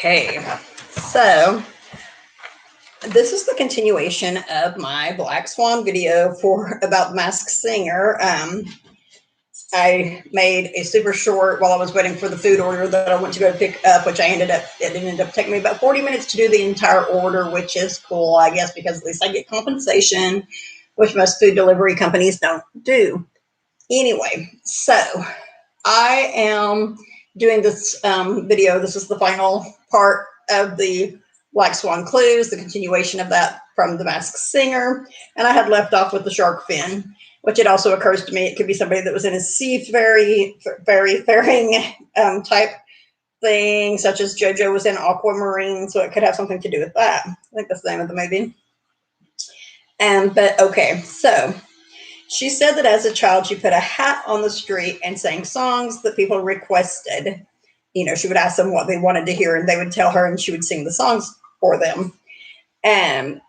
Okay, so this is the continuation of my Black Swan video about the Masked Singer. I made a super short while I was waiting for the food order that I went to go pick up, which it ended up taking me about 40 minutes to do the entire order, which is cool, I guess, because at least I get compensation, which most food delivery companies don't do. Anyway, so I am doing this video. This is the final part of the Black Swan clues, the continuation of that from the Masked Singer. And I had left off with the shark fin, which it also occurs to me it could be somebody that was in a seafaring type thing, such as JoJo was in Aquamarine, so it could have something to do with that. I think that's the name of the movie. But okay, so she said that as a child, she put a hat on the street and sang songs that people requested. You know, she would ask them what they wanted to hear, and they would tell her, and she would sing the songs for them. And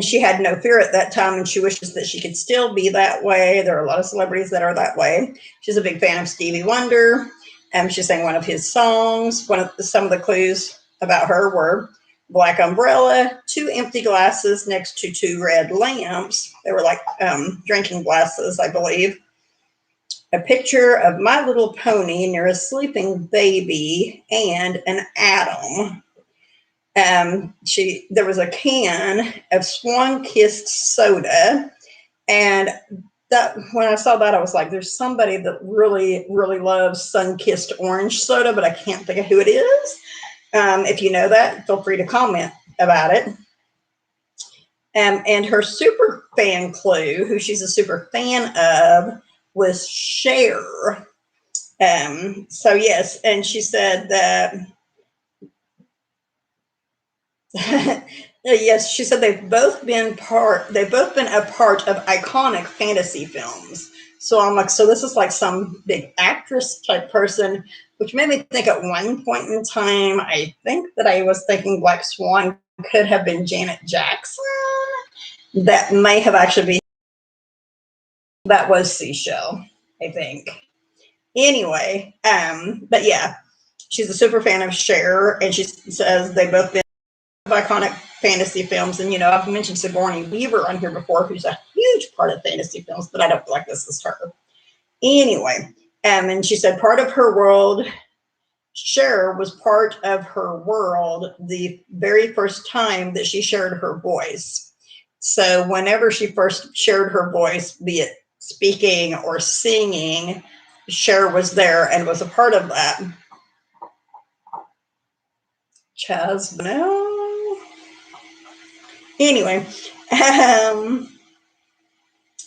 she had no fear at that time, and she wishes that she could still be that way. There are a lot of celebrities that are that way. She's a big fan of Stevie Wonder. She sang one of his songs. Some of the clues about her were black umbrella, 2 empty glasses next to 2 red lamps. They were like drinking glasses, I believe. A picture of My Little Pony near a sleeping baby, and an atom. There was a can of Swan Kissed soda, and that when I saw that, I was like, there's somebody that really, really loves sun-kissed orange soda, but I can't think of who it is. If you know that, feel free to comment about it. And her super fan clue, who she's a super fan of, was Cher. So yes, and she said that yes, she said they've both been a part of iconic fantasy films. So I'm like, so this is like some big actress type person, which made me think at one point in time, I think that I was thinking Black Swan could have been Janet Jackson. That may have actually been, that was Seashell, I think. Anyway, but yeah, she's a super fan of Cher, and she says they both been iconic fantasy films. And, you know, I've mentioned Sigourney Weaver on here before, who's a huge part of fantasy films, but I don't feel like this is her. Anyway, and she said part of her world, Cher was part of her world the very first time that she shared her voice. So whenever she first shared her voice, be it speaking or singing, Cher was there and was a part of that. Chaz, no. Anyway,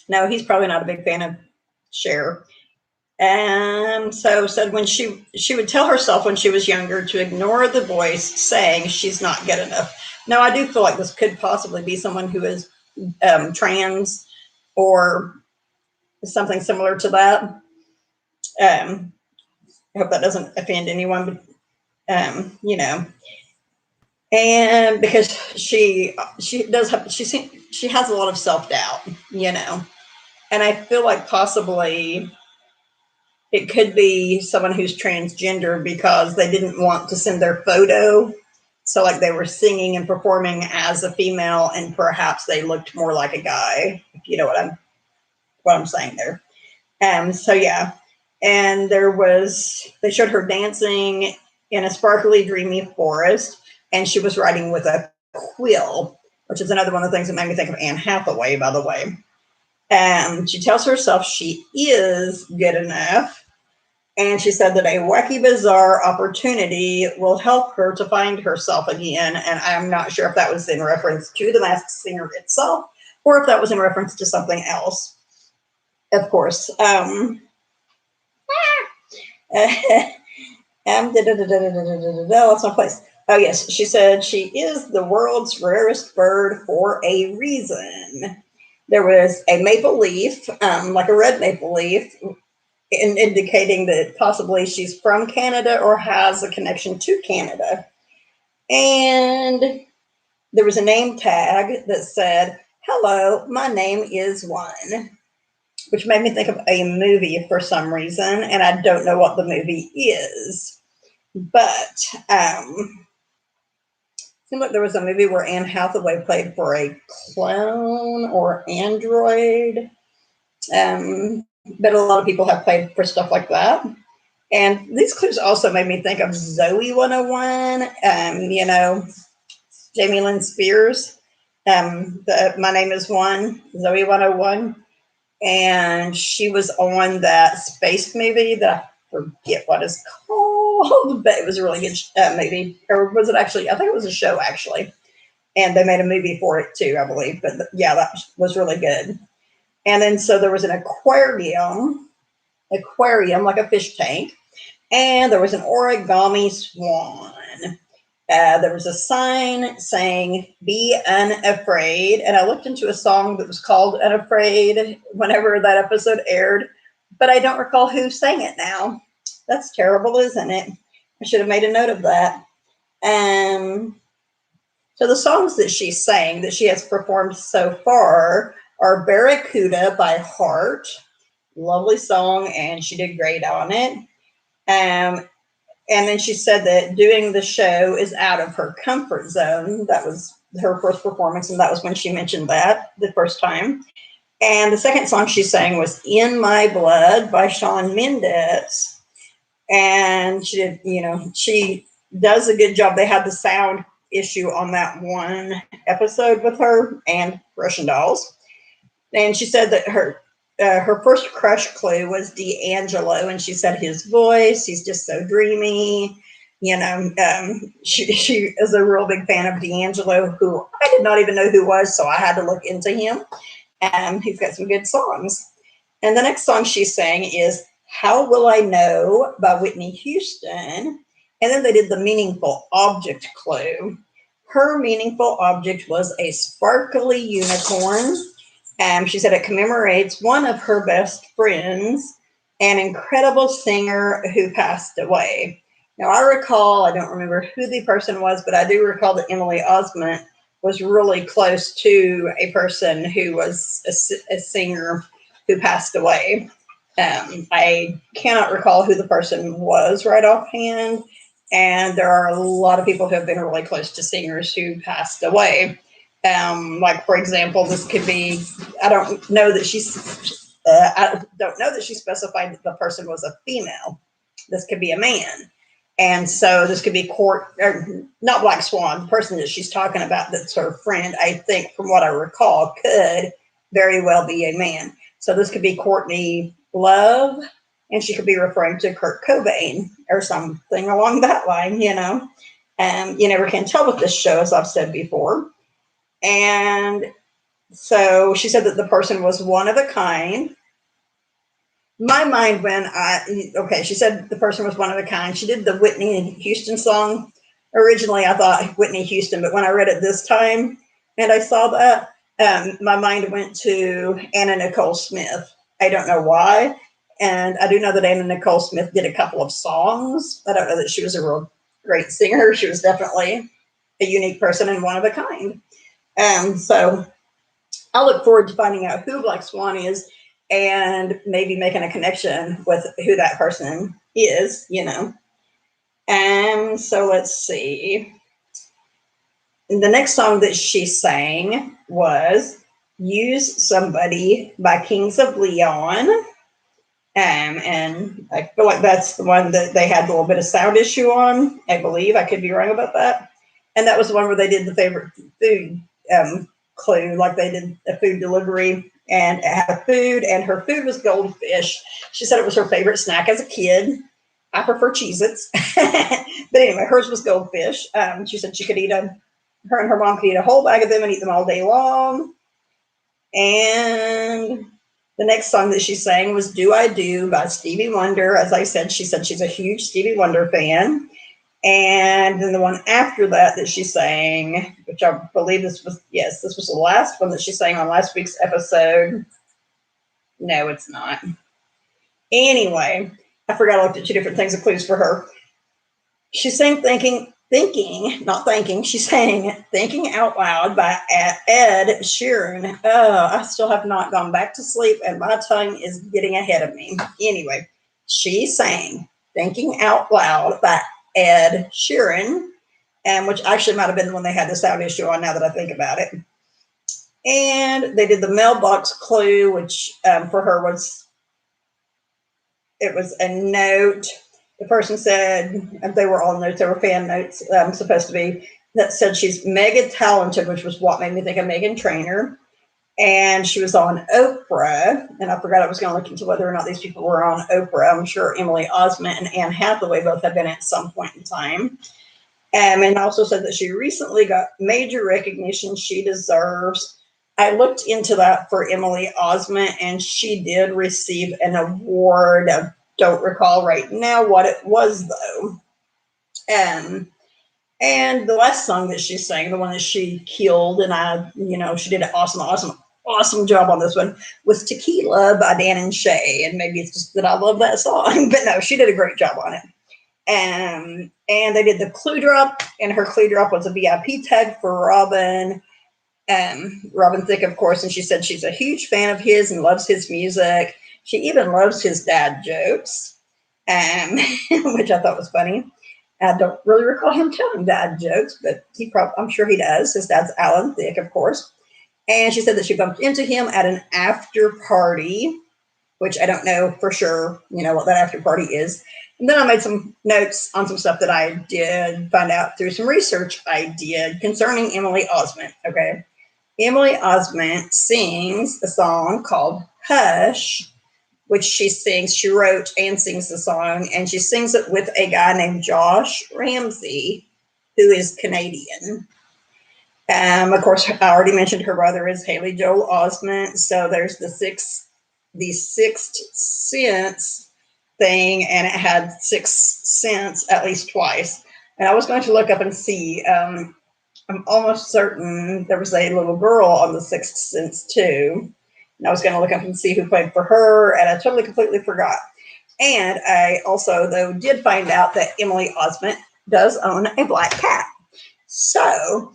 no, he's probably not a big fan of Cher. So said when she would tell herself when she was younger to ignore the voice saying she's not good enough. Now, I do feel like this could possibly be someone who is trans or something similar to that. I hope that doesn't offend anyone, but you know, and because she has a lot of self-doubt, you know, and I feel like possibly it could be someone who's transgender because they didn't want to send their photo. So like they were singing and performing as a female, and perhaps they looked more like a guy, if you know what I'm saying there. So yeah. And they showed her dancing in a sparkly, dreamy forest, and she was writing with a quill, which is another one of the things that made me think of Anne Hathaway, by the way. She tells herself she is good enough. And she said that a wacky, bizarre opportunity will help her to find herself again. And I'm not sure if that was in reference to the Masked Singer itself, or if that was in reference to something else. Of course. That's my place. Oh, yes. She said she is the world's rarest bird for a reason. There was a maple leaf, like a red maple leaf, indicating that possibly she's from Canada or has a connection to Canada. And there was a name tag that said, "Hello, my name is One," which made me think of a movie for some reason, and I don't know what the movie is. But seemed like there was a movie where Anne Hathaway played for a clone or android. But a lot of people have played for stuff like that. And these clues also made me think of Zoe 101, Jamie Lynn Spears. My Name is One, Zoe 101. And she was on that space movie that I forget what it's called, but it was a really good movie. Or was it actually? I think it was a show, actually. And they made a movie for it, too, I believe. But yeah, that was really good. And then so there was an aquarium, like a fish tank. And there was an origami swan. There was a sign saying, "Be unafraid." And I looked into a song that was called Unafraid whenever that episode aired, but I don't recall who sang it now. That's terrible, isn't it? I should have made a note of that. So the songs that she sang, that she has performed so far, are Barracuda by Heart. Lovely song, and she did great on it. And then she said that doing the show is out of her comfort zone. That was her first performance, and that was when she mentioned that the first time. And the second song she sang was In My Blood by Shawn Mendes. And she did, she does a good job. They had the sound issue on that one episode with her and Russian Dolls. And she said that her first crush clue was D'Angelo, and she said his voice, he's just so dreamy. She is a real big fan of D'Angelo, who I did not even know who was, so I had to look into him. He's got some good songs. And the next song she sang is How Will I Know by Whitney Houston. And then they did the meaningful object clue. Her meaningful object was a sparkly unicorn. She said it commemorates one of her best friends, an incredible singer who passed away. Now, I don't remember who the person was, but I do recall that Emily Osment was really close to a person who was a singer who passed away. I cannot recall who the person was right offhand, and there are a lot of people who have been really close to singers who passed away. Like, for example, this could be, I don't know that she specified that the person was a female. This could be a man. And so this could be not Black Swan, the person that she's talking about that's her friend, I think, from what I recall, could very well be a man. So this could be Courtney Love, and she could be referring to Kurt Cobain or something along that line, you never can tell with this show, as I've said before. And so she said that the person was one of a kind. My mind she said the person was one of a kind. She did the Whitney Houston song. Originally, I thought Whitney Houston, but when I read it this time and I saw that, my mind went to Anna Nicole Smith. I don't know why. And I do know that Anna Nicole Smith did a couple of songs. I don't know that she was a real great singer. She was definitely a unique person and one of a kind. So I look forward to finding out who Black Swan is and maybe making a connection with who that person is, And so let's see. And the next song that she sang was Use Somebody by Kings of Leon. And I feel like that's the one that they had a little bit of sound issue on, I believe. I could be wrong about that. And that was the one where they did the favorite food clue, like they did a food delivery, and it had food, and her food was goldfish. She said it was her favorite snack as a kid. I prefer Cheez-Its. But anyway, hers was goldfish. She said her and her mom could eat a whole bag of them and eat them all day long. And the next song that she sang was Do I Do by Stevie Wonder. As I said, she said she's a huge Stevie Wonder fan. And then the one after that she sang, which I believe this was the last one that she sang on last week's episode. No, it's not. Anyway, I forgot I looked at two different things of clues for her. She sang she sang Thinking Out Loud by Ed Sheeran. Oh, I still have not gone back to sleep and my tongue is getting ahead of me. Anyway, she sang Thinking Out Loud by Ed Sheeran. and which actually might have been the one they had the sound issue on now that I think about it. And they did the mailbox clue, which for her was, it was a note. The person said, they were all notes, they were fan notes, supposed to be, that said she's mega talented, which was what made me think of Meghan Trainor. And she was on Oprah, and I forgot I was going to look into whether or not these people were on Oprah. I'm sure Emily Osment and Anne Hathaway both have been at some point in time. And also said that she recently got major recognition she deserves. I looked into that for Emily Osment, and she did receive an award. I don't recall right now what it was, though. And the last song that she sang, the one that she killed, and she did an awesome job on this one, was Tequila by Dan and Shay. And maybe it's just that I love that song, but no, she did a great job on it. And they did the clue drop, and her clue drop was a VIP tag for Robin. Robin Thicke, of course, and she said she's a huge fan of his and loves his music. She even loves his dad jokes, which I thought was funny. I don't really recall him telling dad jokes, but I'm sure he does. His dad's Alan Thicke, of course. And she said that she bumped into him at an after party, which I don't know for sure, what that after party is. And then I made some notes on some stuff that I did find out through some research I did concerning Emily Osment. Okay. Emily Osment sings a song called Hush, which she wrote and sings the song, and she sings it with a guy named Josh Ramsey, who is Canadian. Of course, I already mentioned her brother is Haley Joel Osment, so there's the Sixth Sense thing, and it had Sixth Sense at least twice. And I was going to look up and see. I'm almost certain there was a little girl on the Sixth Sense too. And I was going to look up and see who played for her, and I totally, completely forgot. And I also, though, did find out that Emily Osment does own a black cat. So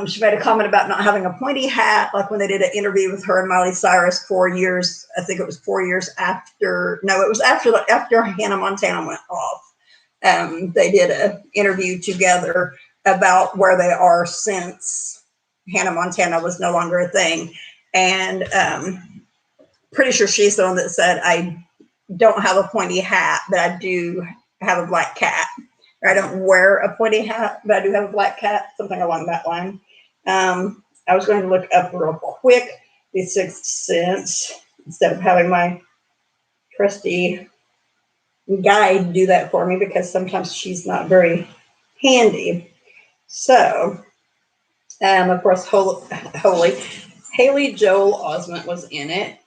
she made a comment about not having a pointy hat, like when they did an interview with her and Miley Cyrus 4 years. I think it was 4 years after. No, it was after Hannah Montana went off. They did an interview together about where they are since Hannah Montana was no longer a thing. And pretty sure she's the one that said, I don't have a pointy hat, but I do have a black cat. Or I don't wear a pointy hat, but I do have a black cat, something along that line. I was going to look up real quick the Sixth Sense instead of having my trusty guide do that for me, because sometimes she's not very handy. So, of course, Haley Joel Osment was in it.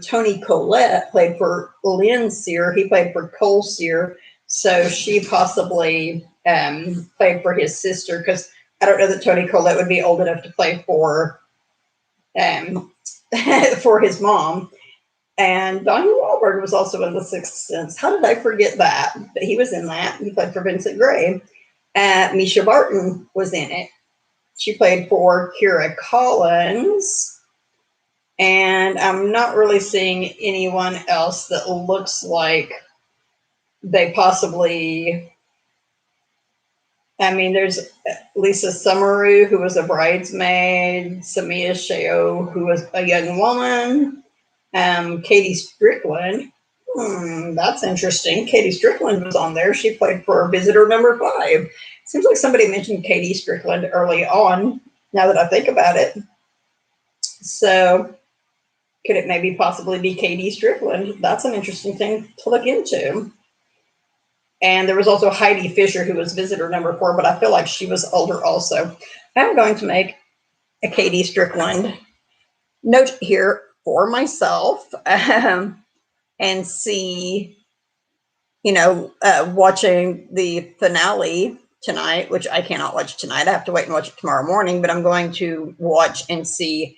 Tony Collette played for Lynn Sear. He played for Cole Sear. So she possibly played for his sister, because I don't know that Tony Collette would be old enough to play for for his mom. And Donnie Wahlberg was also in The Sixth Sense. How did I forget that? But he was in that. He played for Vincent Gray. Misha Barton was in it. She played for Kira Collins. And I'm not really seeing anyone else that looks like they possibly... I mean, there's Lisa Summeru, who was a bridesmaid. Samia Sheo, who was a young woman. Katie Strickland. That's interesting. Katie Strickland was on there. She played for Visitor Number 5. Seems like somebody mentioned Katie Strickland early on, now that I think about it. So could it maybe possibly be Katie Strickland? That's an interesting thing to look into. And there was also Heidi Fisher, who was Visitor Number 4, but I feel like she was older also. I'm going to make a Katie Strickland note here for myself, and see, watching the finale tonight, which I cannot watch tonight. I have to wait and watch it tomorrow morning, but I'm going to watch and see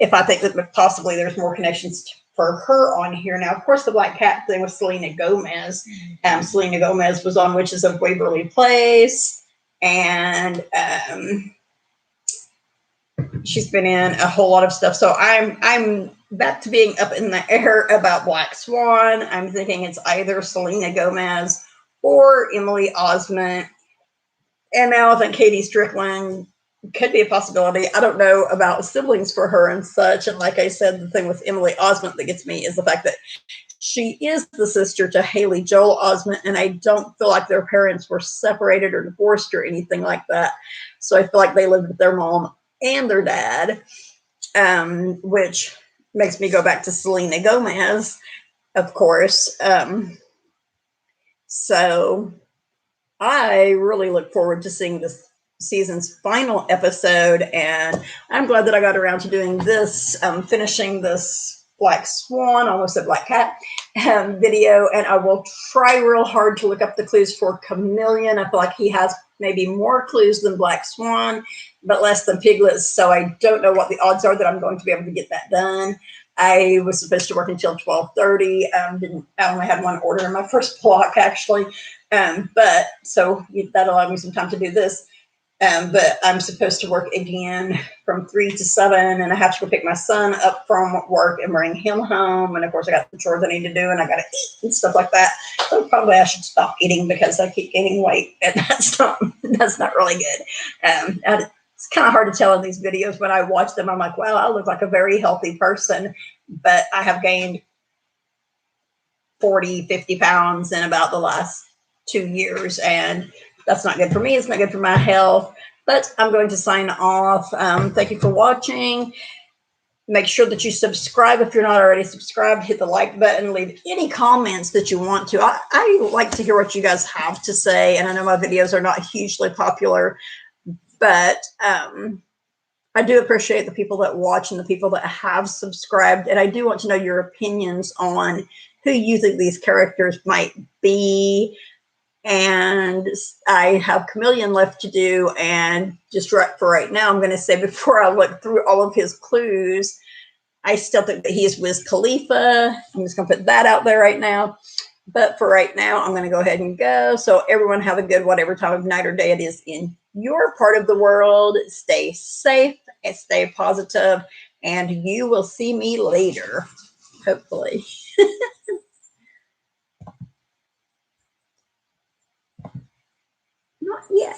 if I think that possibly there's more connections for her on here. Now, of course, the Black Cat thing with Selena Gomez. Selena Gomez was on Witches of Waverly Place, and she's been in a whole lot of stuff. So I'm back to being up in the air about Black Swan. I'm thinking it's either Selena Gomez or Emily Osment. And now I think Katie Strickland could be a possibility. I don't know about siblings for her and such. And like I said, the thing with Emily Osment that gets me is the fact that she is the sister to Haley Joel Osment, and I don't feel like their parents were separated or divorced or anything like that. So I feel like they lived with their mom and their dad, which makes me go back to Selena Gomez, of course. So I really look forward to seeing this season's final episode, and I'm glad that I got around to doing this, finishing this Black Swan, almost a Black Cat video, and I will try real hard to look up the clues for Chameleon. I feel like he has maybe more clues than Black Swan, but less than Piglets, so I don't know what the odds are that I'm going to be able to get that done. I was supposed to work until 12:30. I only had one order in my first block, actually. But so that allowed me some time to do this. But I'm supposed to work again from 3 to 7, and I have to go pick my son up from work and bring him home. And of course, I got the chores I need to do, and I got to eat and stuff like that. So probably I should stop eating because I keep gaining weight, and that's not really good. It's kind of hard to tell in these videos. When I watch them, I'm like, wow, I look like a very healthy person, but I have gained 40, 50 pounds in about the last 2 years, and that's not good for me. It's not good for my health. But I'm going to sign off. Thank you for watching. Make sure that you subscribe if you're not already subscribed. Hit the like button. Leave any comments that you want to. I like to hear what you guys have to say, and I know my videos are not hugely popular, but I do appreciate the people that watch and the people that have subscribed, and I do want to know your opinions on who you think these characters might be. And I have Chameleon left to do, and just for right now, I'm going to say, before I look through all of his clues, I still think that he is Wiz Khalifa. I'm just going to put that out there right now. But for right now, I'm going to go ahead and go. So everyone have a good whatever time of night or day it is in your part of the world. Stay safe and stay positive, and you will see me later, hopefully. Not yet.